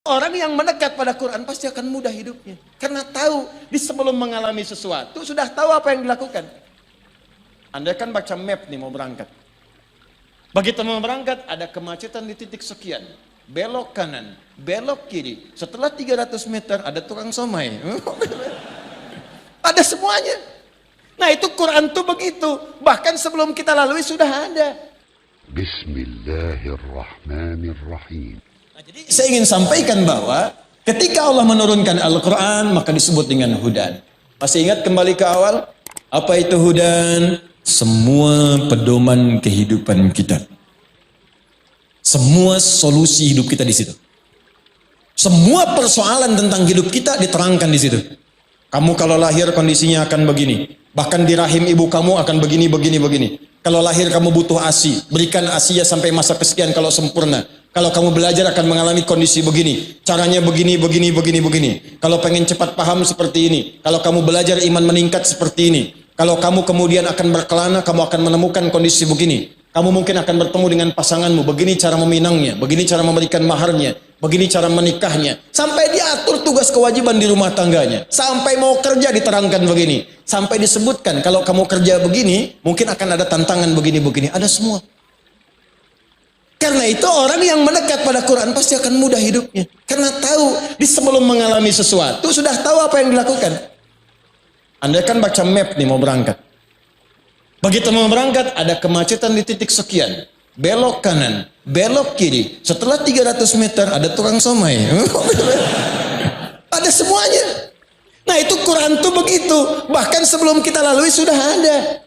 Orang yang mendekat pada Quran pasti akan mudah hidupnya. Karena tahu, di sebelum mengalami sesuatu, sudah tahu apa yang dilakukan. Anda kan baca map nih mau berangkat. Begitu mau berangkat, ada kemacetan di titik sekian. Belok kanan, belok kiri. Setelah 300 meter, ada tukang somai. Ada semuanya. Nah itu Quran tuh begitu. Bahkan sebelum kita lalui sudah ada. Bismillahirrahmanirrahim. Nah, jadi saya ingin sampaikan bahwa ketika Allah menurunkan Al-Quran maka disebut dengan hudan. Masih ingat kembali ke awal? Apa itu hudan? Semua pedoman kehidupan kita. Semua solusi hidup kita di situ. Semua persoalan tentang hidup kita diterangkan di situ. Kamu kalau lahir kondisinya akan begini. Bahkan di rahim ibu kamu akan begini, begini, begini. Kalau lahir kamu butuh ASI, berikan ASI-nya sampai masa kesekian kalau sempurna. Kalau kamu belajar akan mengalami kondisi begini. Caranya begini, begini, begini, begini. Kalau pengen cepat paham seperti ini. Kalau kamu belajar iman meningkat seperti ini. Kalau kamu kemudian akan berkelana, kamu akan menemukan kondisi begini. Kamu mungkin akan bertemu dengan pasanganmu. Begini cara meminangnya, begini cara memberikan maharnya, begini cara menikahnya. Sampai diatur tugas kewajiban di rumah tangganya. Sampai mau kerja diterangkan begini. Sampai disebutkan kalau kamu kerja begini, mungkin akan ada tantangan begini-begini. Ada semua. Karena itu orang yang mendekat pada Quran pasti akan mudah hidupnya. Karena tahu, di sebelum mengalami sesuatu, sudah tahu apa yang dilakukan. Anda kan baca map nih mau berangkat. Begitu mau berangkat, ada kemacetan di titik sekian. Belok kanan, belok kiri. Setelah 300 meter, ada tukang somai. Ada semuanya. Nah itu Quran tuh begitu. Bahkan sebelum kita lalui sudah ada.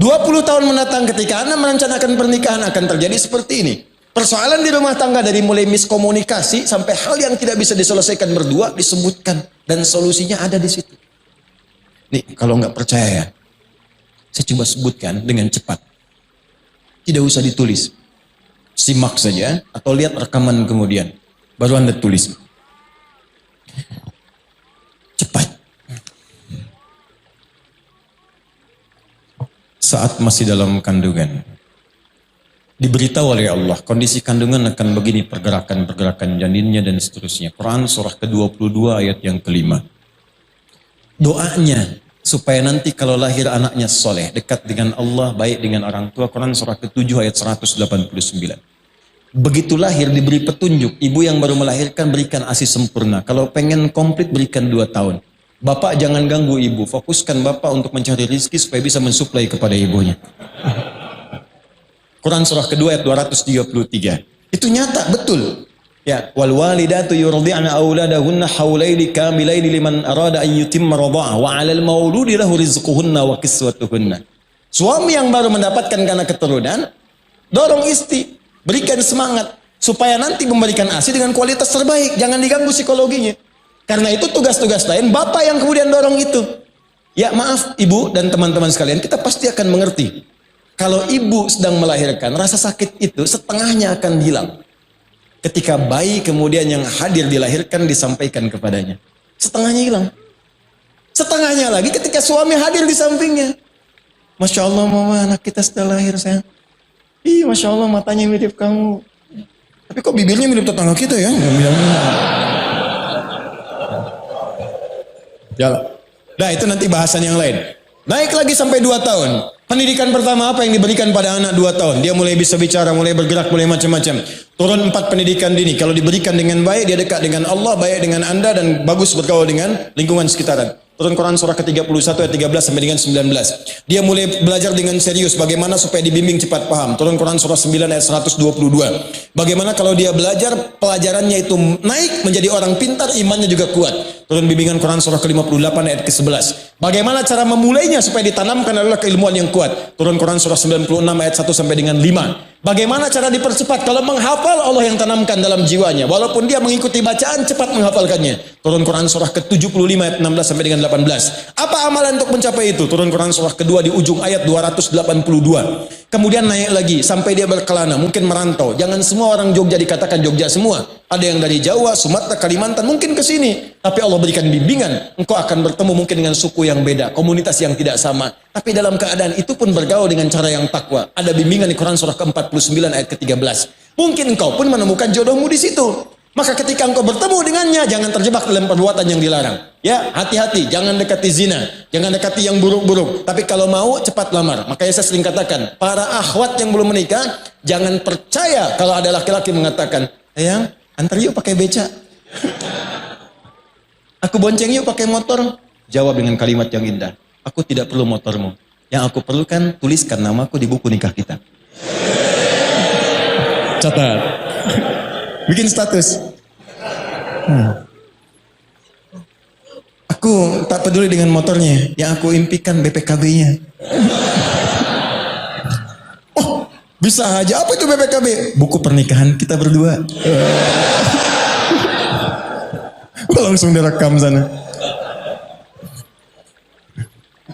20 tahun mendatang ketika Anda merencanakan pernikahan akan terjadi seperti ini. Persoalan di rumah tangga dari mulai miskomunikasi sampai hal yang tidak bisa diselesaikan berdua disebutkan. Dan solusinya ada di situ. Nih kalau nggak percaya ya. Saya coba sebutkan dengan cepat. Tidak usah ditulis. Simak saja atau lihat rekaman kemudian. Baru Anda tulis. Cepat. Saat masih dalam kandungan. Diberitahu oleh Allah, kondisi kandungan akan begini pergerakan-pergerakan janinnya dan seterusnya. Quran surah ke-22 ayat yang kelima. Doanya supaya nanti kalau lahir anaknya soleh, dekat dengan Allah, baik dengan orang tua. Quran surah ke-7 ayat 189. Begitu lahir diberi petunjuk, ibu yang baru melahirkan berikan ASI sempurna. Kalau pengen komplit berikan 2 tahun. Bapak jangan ganggu ibu, fokuskan bapak untuk mencari rizki supaya bisa mensuplai kepada ibunya. Quran surah kedua ayat 233. Itu nyata, betul. Ya, wal walidatu yurdi'na auladahunna haulaini kamilaini liman arada an yutimma radha'ah wa 'alal mauludi lahu rizquhunna wa kiswatuhunna. Suami yang baru mendapatkan karena keturunan, dorong istri, berikan semangat supaya nanti memberikan ASI dengan kualitas terbaik, jangan diganggu psikologinya. Karena itu tugas-tugas lain bapak yang kemudian dorong itu. Ya maaf ibu dan teman-teman sekalian, kita pasti akan mengerti. Kalau ibu sedang melahirkan, rasa sakit itu setengahnya akan hilang. Ketika bayi kemudian yang hadir dilahirkan disampaikan kepadanya. Setengahnya hilang. Setengahnya lagi ketika suami hadir di sampingnya. Masya Allah mama, anak kita sudah lahir sayang. Ih Masya Allah matanya mirip kamu. Tapi kok bibirnya mirip tetangga kita ya? Jalan. Nah itu nanti bahasan yang lain. Naik lagi sampai 2 tahun. Pendidikan pertama apa yang diberikan pada anak 2 tahun? Dia mulai bisa bicara, mulai bergerak, mulai macam-macam. Turun 4 pendidikan dini. Kalau diberikan dengan baik, dia dekat dengan Allah, baik dengan Anda, dan bagus bergaul dengan lingkungan sekitaran. Turun Quran surah ke-31 ayat 13 sampai dengan 19. Dia mulai belajar dengan serius bagaimana supaya dibimbing cepat paham. Turun Quran surah 9 ayat 122. Bagaimana kalau dia belajar pelajarannya itu naik menjadi orang pintar, imannya juga kuat. Turun bimbingan Quran surah ke-58 ayat ke-11. Bagaimana cara memulainya supaya ditanamkan adalah keilmuan yang kuat. Turun Quran surah 96 ayat 1 sampai dengan 5. Bagaimana cara dipercepat? Kalau menghafal Allah yang tanamkan dalam jiwanya. Walaupun dia mengikuti bacaan cepat menghafalkannya. Turun Quran surah ke-75 ayat 16 sampai dengan 18. Apa amalan untuk mencapai itu? Turun Quran surah kedua di ujung ayat 282. Kemudian naik lagi sampai dia berkelana, mungkin merantau. Jangan semua orang Jogja dikatakan Jogja semua. Ada yang dari Jawa, Sumatera, Kalimantan, mungkin ke sini. Tapi Allah berikan bimbingan. Engkau akan bertemu mungkin dengan suku yang beda, komunitas yang tidak sama. Tapi dalam keadaan itu pun bergaul dengan cara yang takwa. Ada bimbingan di Quran surah ke-49 ayat ke-13. Mungkin engkau pun menemukan jodohmu di situ. Maka ketika engkau bertemu dengannya, jangan terjebak dalam perbuatan yang dilarang. Ya, hati-hati, jangan dekati zina, jangan dekati yang buruk-buruk. Tapi kalau mau, cepat lamar. Makanya saya sering katakan, para akhwat yang belum menikah, jangan percaya kalau ada laki-laki mengatakan, sayang, antar yuk pakai beca. Aku bonceng yuk pakai motor. Jawab dengan kalimat yang indah. Aku tidak perlu motormu. Yang aku perlukan, tuliskan namaku di buku nikah kita. Catat. Bikin status. Aku tak peduli dengan motornya. Yang aku impikan BPKB-nya. Oh, bisa aja. Apa itu BPKB? Buku pernikahan kita berdua. Langsung direkam sana.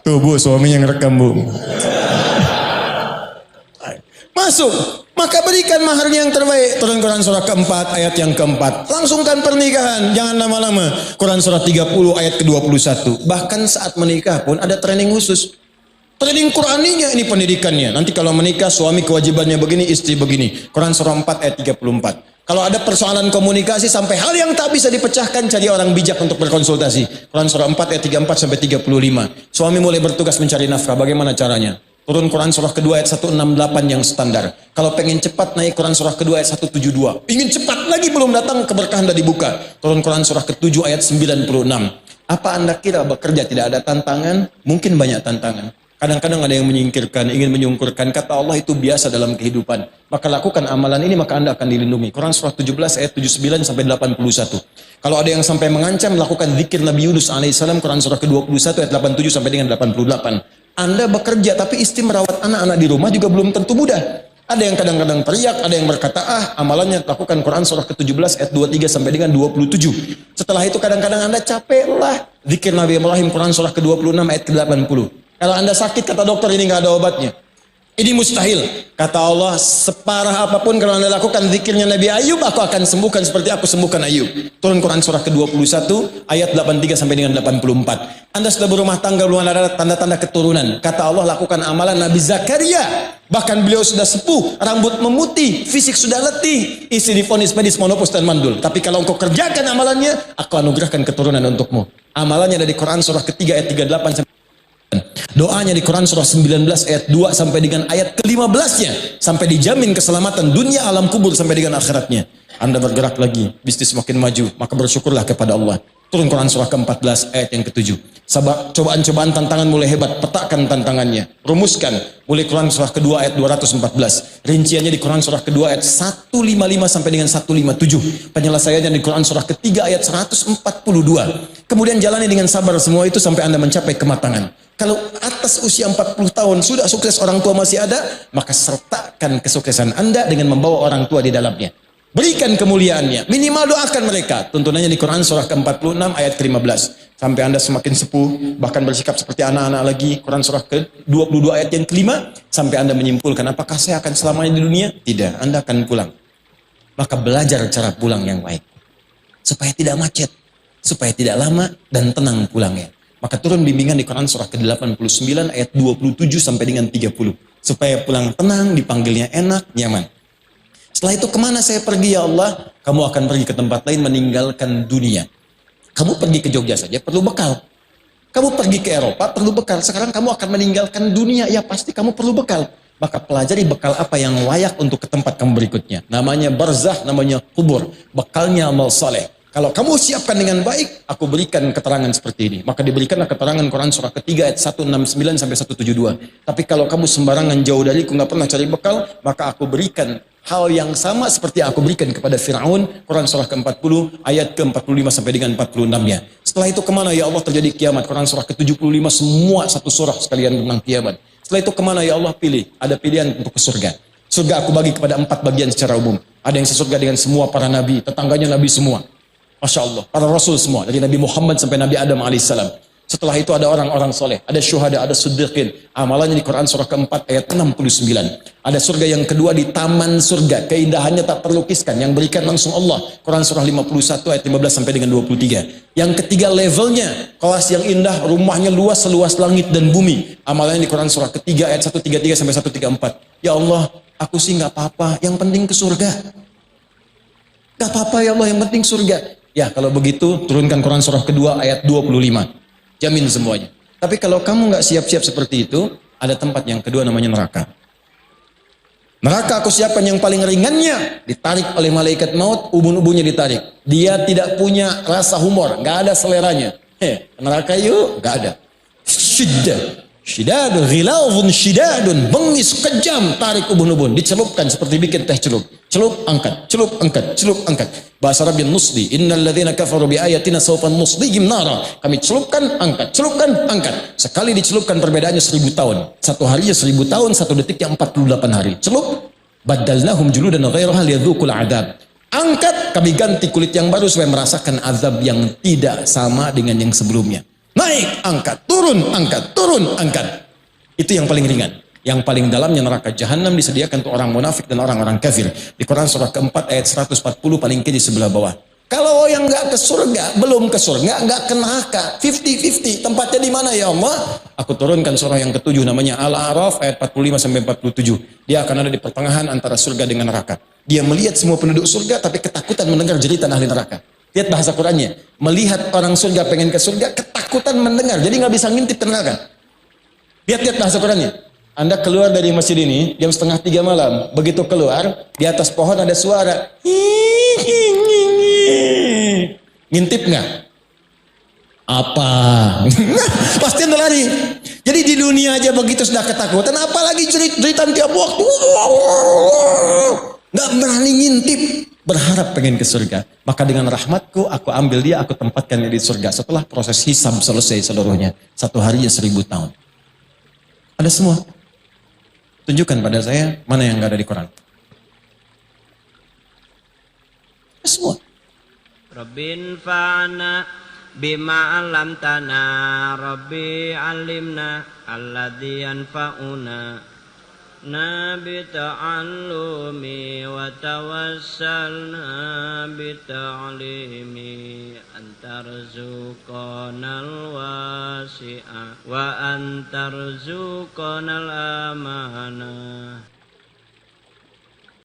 Tuh bu, suaminya ngerekam bu. Masuk. Maka berikan maharnya yang terbaik. Turun Quran surah keempat, ayat yang keempat. Langsungkan pernikahan. Jangan lama-lama. Quran surah 30, ayat ke-21. Bahkan saat menikah pun ada training khusus. Training Quraninya ini pendidikannya. Nanti kalau menikah suami kewajibannya begini, istri begini. Quran surah 4, ayat 34. Kalau ada persoalan komunikasi sampai hal yang tak bisa dipecahkan, cari orang bijak untuk berkonsultasi. Quran surah 4, ayat 34 sampai 35. Suami mulai bertugas mencari nafkah. Bagaimana caranya? Turun Quran surah kedua ayat 168 yang standar. Kalau pengen cepat naik Quran surah kedua ayat 172. Ingin cepat lagi belum datang, keberkahan dah dibuka. Turun Quran surah ke-7 ayat 96. Apa Anda kira bekerja tidak ada tantangan? Mungkin banyak tantangan. Kadang-kadang ada yang menyingkirkan, ingin menyungkurkan. Kata Allah itu biasa dalam kehidupan. Maka lakukan amalan ini maka Anda akan dilindungi. Quran surah 17 ayat 79 sampai 81. Kalau ada yang sampai mengancam, lakukan zikir Nabi Yunus alaihissalam Quran surah ke-21 ayat 87 sampai dengan 88. Anda bekerja tapi istri merawat anak-anak di rumah juga belum tentu mudah. Ada yang kadang-kadang teriak, ada yang berkata, amalannya lakukan Quran surah ke-17 ayat 23 sampai dengan 27. Setelah itu kadang-kadang Anda capek lah. Zikir Nabi Ibrahim Quran surah ke-26 ayat ke-80. Kalau Anda sakit, kata dokter ini nggak ada obatnya. Ini mustahil. Kata Allah, separah apapun kalau Anda lakukan zikirnya Nabi Ayub, aku akan sembuhkan seperti aku sembuhkan Ayub. Turun Quran surah ke-21 ayat 83 sampai dengan 84. Anda sudah berumah tangga, belum ada tanda-tanda keturunan. Kata Allah, lakukan amalan Nabi Zakaria. Bahkan beliau sudah sepuh, rambut memutih, fisik sudah letih, istri divonis medis monopos dan mandul. Tapi kalau engkau kerjakan amalannya, aku anugerahkan keturunan untukmu. Amalannya dari Quran surah ketiga ayat 38 sampai doanya di Quran surah 19 ayat 2 sampai dengan ayat ke-15-nya. Sampai dijamin keselamatan dunia, alam kubur sampai dengan akhiratnya. Anda bergerak lagi, bisnis makin maju, maka bersyukurlah kepada Allah. Turun Quran surah ke-14 ayat yang ke-7. Cobaan-cobaan tantangan mulai hebat, petakan tantangannya. Rumuskan, mulai Quran surah kedua ayat 214. Rinciannya di Quran surah kedua ayat 155 sampai dengan 157. Penyelesaiannya di Quran surah ketiga ayat 142. Kemudian jalani dengan sabar semua itu sampai Anda mencapai kematangan. Kalau atas usia 40 tahun sudah sukses, orang tua masih ada, maka sertakan kesuksesan Anda dengan membawa orang tua di dalamnya. Berikan kemuliaannya, minimal doakan mereka. Tuntunannya di Quran surah ke-46 ayat ke-15. Sampai Anda semakin sepuh, bahkan bersikap seperti anak-anak lagi. Quran surah ke-22 ayat yang ke-5. Sampai Anda menyimpulkan, apakah saya akan selamanya di dunia? Tidak, Anda akan pulang. Maka belajar cara pulang yang baik. Supaya tidak macet, supaya tidak lama dan tenang pulangnya. Maka turun bimbingan di Quran surah ke-89 ayat 27 sampai dengan 30. Supaya pulang tenang, dipanggilnya enak, nyaman. Setelah itu kemana saya pergi ya Allah? Kamu akan pergi ke tempat lain meninggalkan dunia. Kamu pergi ke Jogja saja perlu bekal. Kamu pergi ke Eropa perlu bekal. Sekarang kamu akan meninggalkan dunia, ya pasti kamu perlu bekal. Maka pelajari bekal apa yang layak untuk ke tempat kamu berikutnya. Namanya barzah, namanya kubur. Bekalnya amal saleh. Kalau kamu siapkan dengan baik, aku berikan keterangan seperti ini. Maka diberikanlah keterangan Quran surah ketiga ayat 169 sampai 172. Tapi kalau kamu sembarangan jauh dariku, nggak pernah cari bekal, maka aku berikan hal yang sama seperti yang aku berikan kepada Fir'aun. Quran surah ke-40 ayat ke-45 sampai dengan 46-nya. Setelah itu kemana ya Allah terjadi kiamat? Quran surah ke-75 semua satu surah sekalian tentang kiamat. Setelah itu kemana ya Allah pilih? Ada pilihan untuk ke surga. Surga aku bagi kepada 4 bagian secara umum. Ada yang sesurga dengan semua para nabi, tetangganya nabi semua. Masya Allah, para rasul semua, dari Nabi Muhammad sampai Nabi Adam alaihissalam. Setelah itu ada orang-orang soleh, ada syuhada, ada siddiqin. Amalannya di Quran surah ke-4 ayat 69. Ada surga yang kedua di taman surga, keindahannya tak terlukiskan, yang berikan langsung Allah. Quran surah 51 ayat 15 sampai dengan 23. Yang ketiga levelnya, kelas yang indah, rumahnya luas seluas langit dan bumi. Amalannya di Quran surah ketiga ayat 133 sampai 134. Ya Allah, aku sih nggak apa-apa, yang penting ke surga. Gak apa-apa ya Allah, yang penting surga. Ya kalau begitu turunkan Quran surah kedua ayat 25. Jamin semuanya. Tapi kalau kamu nggak siap-siap seperti itu, ada tempat yang kedua namanya neraka. Neraka aku siapkan yang paling ringannya, ditarik oleh malaikat maut, ubun-ubunnya ditarik. Dia tidak punya rasa humor, nggak ada seleranya. Neraka yuk, nggak ada. Syidadun, ghilawun syidadun, bengis kejam, tarik ubun-ubun, dicelupkan seperti bikin teh celup. Celup, angkat, celup, angkat, celup, angkat. Bahasa Arab yang nusdi, innal ladzina kafaru bi ayatina sawfan nusdihim nara. Kami celupkan, angkat, celupkan, angkat. Sekali dicelupkan perbedaannya 1000 tahun. Satu harinya 1000 tahun, satu detiknya 48 hari. Celup, badalnahum juludan ghairaha liyadzuqul adzab. Angkat, kami ganti kulit yang baru supaya merasakan azab yang tidak sama dengan yang sebelumnya. Naik, angkat, turun, angkat, turun, angkat. Itu yang paling ringan. Yang paling dalamnya neraka jahanam disediakan untuk orang munafik dan orang-orang kafir. Di Quran surah keempat ayat 140 paling kiri sebelah bawah. Kalau yang nggak ke surga, belum ke surga, nggak ke neraka, 50-50. Tempatnya di mana ya Allah? Aku turunkan surah yang ketujuh namanya Al-A'raf ayat 45 sampai 47. Dia akan ada di pertengahan antara surga dengan neraka. Dia melihat semua penduduk surga tapi ketakutan mendengar jeritan ahli neraka. Lihat bahasa Qurannya. Melihat orang surga pengen ke surga, ketakutan mendengar. Jadi nggak bisa ngintip ke neraka. Lihat bahasa Qurannya. Anda keluar dari masjid ini jam 2:30 malam. Begitu keluar, di atas pohon ada suara. Ngintip nggak? Apa? Pasti Anda lari. Jadi di dunia aja begitu sudah ketakutan, apalagi jeritan tiap waktu. Nggak berani ngintip. Berharap pengen ke surga. Maka dengan rahmatku, aku ambil dia, aku tempatkan dia di surga. Setelah proses hisab selesai seluruhnya. Satu harinya 1000 tahun. Ada semua. Tunjukkan pada saya mana yang nggak ada di Quran. Semua. Rabbin fa'ana bima alamtana Rabbi alimna alladhi yanfa'una bita'allumi wa tawassalna bita'limi antarzuqanal wasi'a wa antarzuqanal amanah